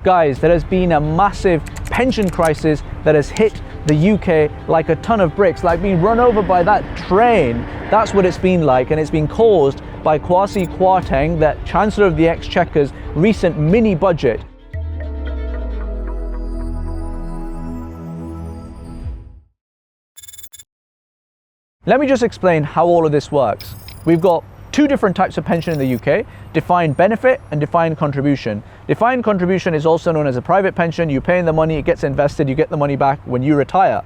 Guys, there has been a massive pension crisis that has hit the UK like a ton of bricks, like being run over by that train. That's what it's been like, and it's been caused by Kwasi Kwarteng, the Chancellor of the Exchequer's recent mini budget. Let me just explain how all of this works. We've got two different types of pension in the UK, defined benefit and defined contribution. Defined contribution is also known as a private pension. You pay in the money, it gets invested, you get the money back when you retire.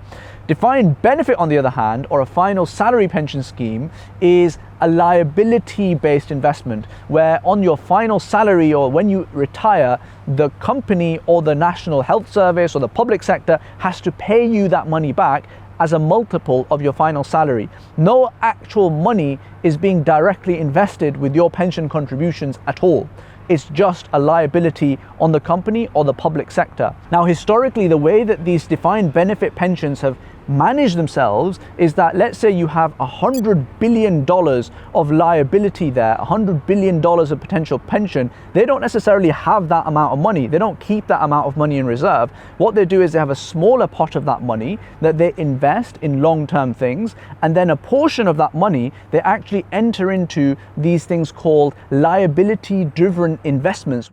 Defined benefit, on the other hand, or a final salary pension scheme, is a liability-based investment where on your final salary or when you retire, the company or the National Health Service or the public sector has to pay you that money back as a multiple of your final salary. No actual money is being directly invested with your pension contributions at all. It's just a liability on the company or the public sector. Now, historically, the way that these defined benefit pensions have managed themselves is that, let's say you have $100 billion of liability there, $100 billion of potential pension. They don't necessarily have that amount of money. They don't keep that amount of money in reserve. What they do is they have a smaller pot of that money that they invest in long-term things, and then a portion of that money they actually enter into these things called liability-driven investments.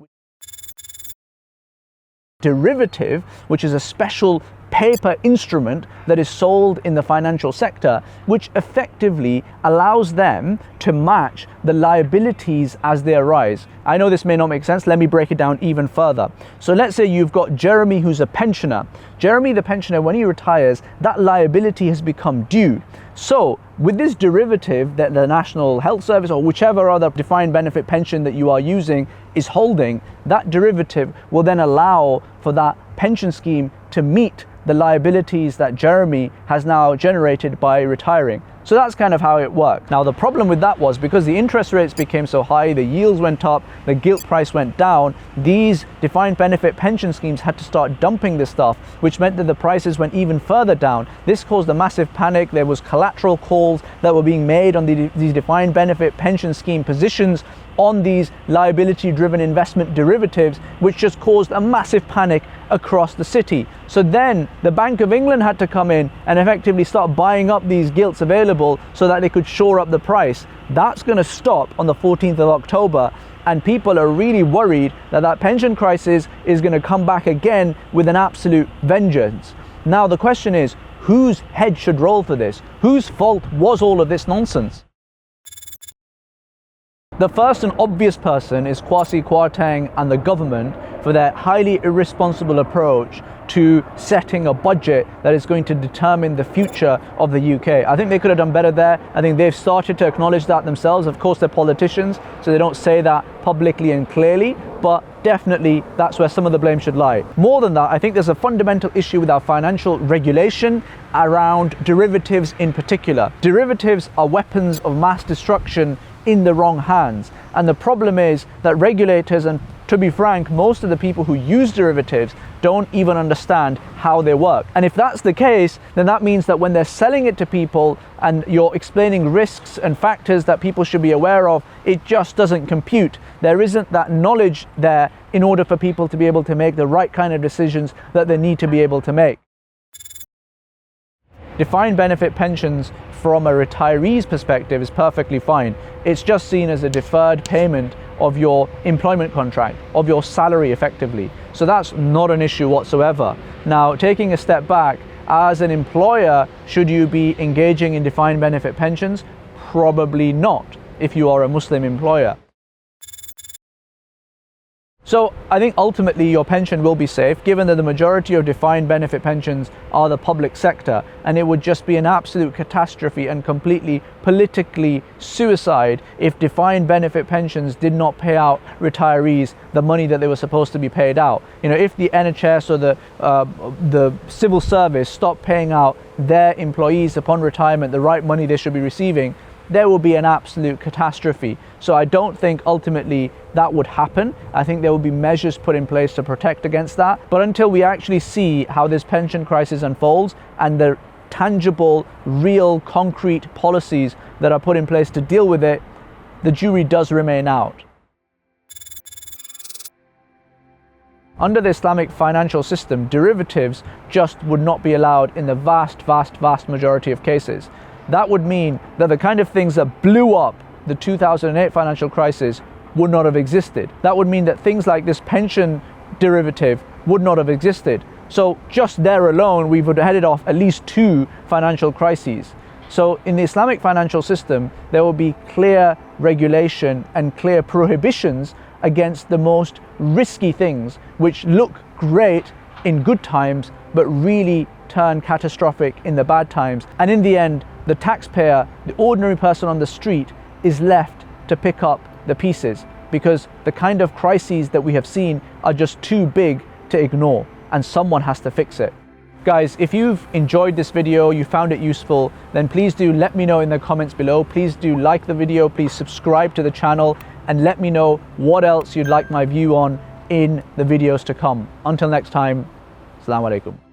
Derivative, which is a special paper instrument that is sold in the financial sector, which effectively allows them to match the liabilities as they arise. I know this may not make sense. Let me break it down even further. So let's say you've got Jeremy, who's a pensioner. Jeremy, the pensioner, when he retires, that liability has become due. So with this derivative that the National Health Service or whichever other defined benefit pension that you are using is holding, that derivative will then allow for that pension scheme to meet the liabilities that Jeremy has now generated by retiring. So that's kind of how it worked. Now, the problem with that was because the interest rates became so high, the yields went up, the gilt price went down, these defined benefit pension schemes had to start dumping this stuff, which meant that the prices went even further down. This caused a massive panic. There was collateral calls that were being made on these defined benefit pension scheme positions on these liability-driven investment derivatives, which just caused a massive panic across the city. So then the Bank of England had to come in and effectively start buying up these gilts available so that they could shore up the price. That's going to stop on the 14th of October, and people are really worried that that pension crisis is going to come back again with an absolute vengeance. Now the question is, whose head should roll for this? Whose fault was all of this nonsense? The first and obvious person is Kwasi Kwarteng and the government for their highly irresponsible approach to setting a budget that is going to determine the future of the UK. I think they could have done better there. I think they've started to acknowledge that themselves. Of course, they're politicians, so they don't say that publicly and clearly, but definitely that's where some of the blame should lie. More than that, I think there's a fundamental issue with our financial regulation around derivatives in particular. Derivatives are weapons of mass destruction in the wrong hands. And the problem is that regulators, and to be frank, most of the people who use derivatives don't even understand how they work. And if that's the case, then that means that when they're selling it to people and you're explaining risks and factors that people should be aware of, it just doesn't compute. There isn't that knowledge there in order for people to be able to make the right kind of decisions that they need to be able to make. Defined benefit pensions from a retiree's perspective is perfectly fine. It's just seen as a deferred payment of your employment contract, of your salary effectively. So that's not an issue whatsoever. Now, taking a step back, as an employer, should you be engaging in defined benefit pensions? Probably not, if you are a Muslim employer. So I think ultimately your pension will be safe, given that the majority of defined benefit pensions are the public sector, and it would just be an absolute catastrophe and completely politically suicide if defined benefit pensions did not pay out retirees the money that they were supposed to be paid out. You know, if the NHS or the civil service stopped paying out their employees upon retirement the right money they should be receiving, there will be an absolute catastrophe. So I don't think ultimately that would happen. I think there will be measures put in place to protect against that. But until we actually see how this pension crisis unfolds and the tangible, real, concrete policies that are put in place to deal with it, the jury does remain out. Under the Islamic financial system, derivatives just would not be allowed in the vast majority of cases. That would mean that the kind of things that blew up the 2008 financial crisis would not have existed. That would mean that things like this pension derivative would not have existed. So just there alone, we would have headed off at least 2 financial crises. So in the Islamic financial system, there will be clear regulation and clear prohibitions against the most risky things, which look great in good times, but really turn catastrophic in the bad times. And in the end, the taxpayer, the ordinary person on the street, is left to pick up the pieces, because the kind of crises that we have seen are just too big to ignore, and someone has to fix it. Guys, if you've enjoyed this video, you found it useful, then please do let me know in the comments below. Please do like the video, please subscribe to the channel, and let me know what else you'd like my view on in the videos to come. Until next time, Assalamu alaikum.